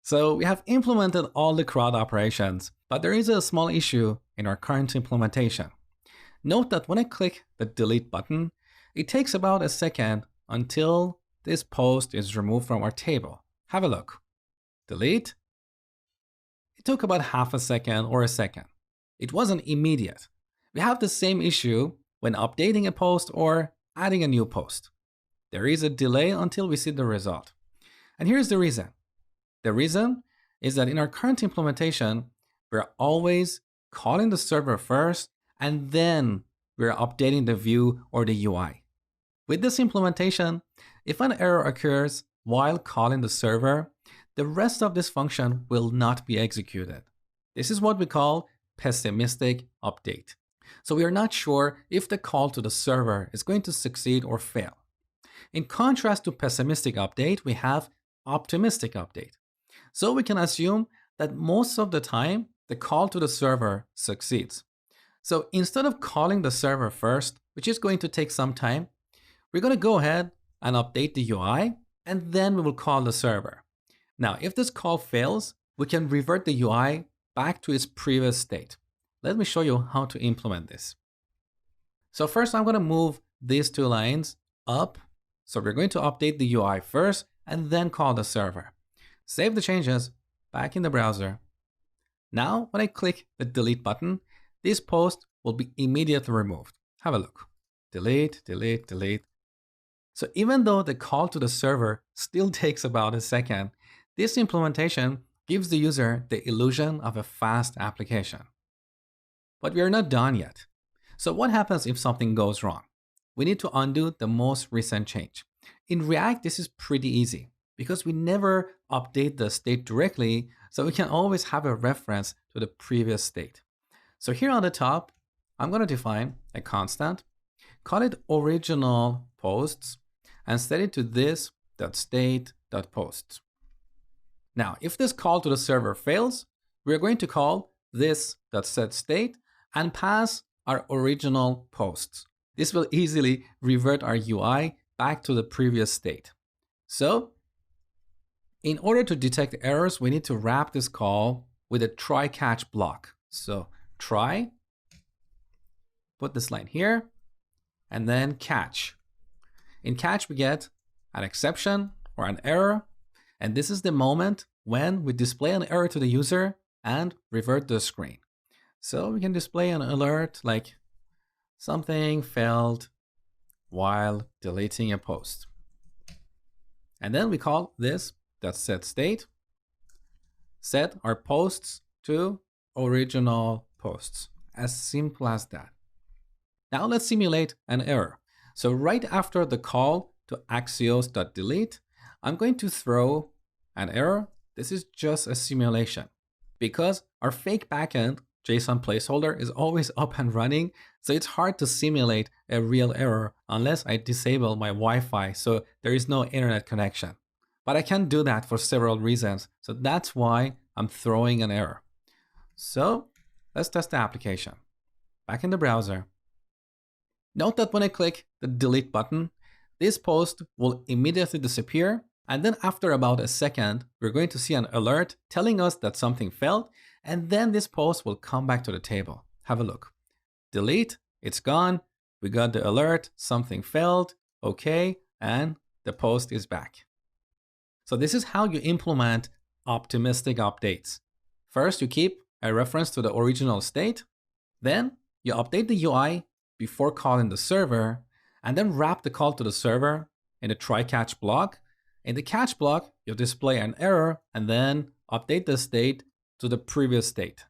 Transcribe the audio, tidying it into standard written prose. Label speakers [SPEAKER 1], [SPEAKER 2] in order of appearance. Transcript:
[SPEAKER 1] So we have implemented all the CRUD operations, but there is a small issue in our current implementation. Note that when I click the delete button, it takes about a second until this post is removed from our table. Have a look. Delete. It took about half a second or a second. It wasn't immediate. We have the same issue when updating a post or adding a new post. There is a delay until we see the result. And here's the reason. The reason is that in our current implementation, we're always calling the server first, and then we're updating the view or the UI. With this implementation, if an error occurs while calling the server, the rest of this function will not be executed. This is what we call pessimistic update. So we are not sure if the call to the server is going to succeed or fail. In contrast to pessimistic update, we have optimistic update. So we can assume that most of the time, the call to the server succeeds. So instead of calling the server first, which is going to take some time, we're going to go ahead and update the UI, and then we will call the server. Now, if this call fails, we can revert the UI back to its previous state. Let me show you how to implement this. So first, I'm going to move these two lines up. So we're going to update the UI first, and then call the server. Save the changes back in the browser. Now, when I click the delete button, this post will be immediately removed. Have a look. Delete, delete, delete. So even though the call to the server still takes about a second, this implementation gives the user the illusion of a fast application. But we are not done yet. So what happens if something goes wrong? We need to undo the most recent change. In React, this is pretty easy because we never update the state directly, so we can always have a reference to the previous state. So here on the top, I'm going to define a constant, call it original posts, and set it to this.state.posts. Now, if this call to the server fails, we're going to call this.setState and pass our original posts. This will easily revert our UI back to the previous state. So, in order to detect errors, we need to wrap this call with a try-catch block. So try, put this line here, and then catch. In catch, we get an exception or an error, and this is the moment when we display an error to the user and revert the screen. So we can display an alert like something failed while deleting a post. And then we call this .setState, set our posts to original posts. As simple as that. Now let's simulate an error. So right after the call to Axios.delete, I'm going to throw an error. This is just a simulation because our fake backend JSON placeholder is always up and running. So it's hard to simulate a real error unless I disable my Wi-Fi so there is no internet connection. But I can do that for several reasons. So that's why I'm throwing an error. So let's test the application. Back in the browser. Note that when I click the delete button, this post will immediately disappear. And then after about a second, we're going to see an alert telling us that something failed. And then this post will come back to the table. Have a look. Delete, it's gone. We got the alert, something failed. Okay, and the post is back. So this is how you implement optimistic updates. First, you keep a reference to the original state. Then you update the UI before calling the server, and then wrap the call to the server in a try-catch block. In the catch block, you'll display an error and then update the state to the previous state.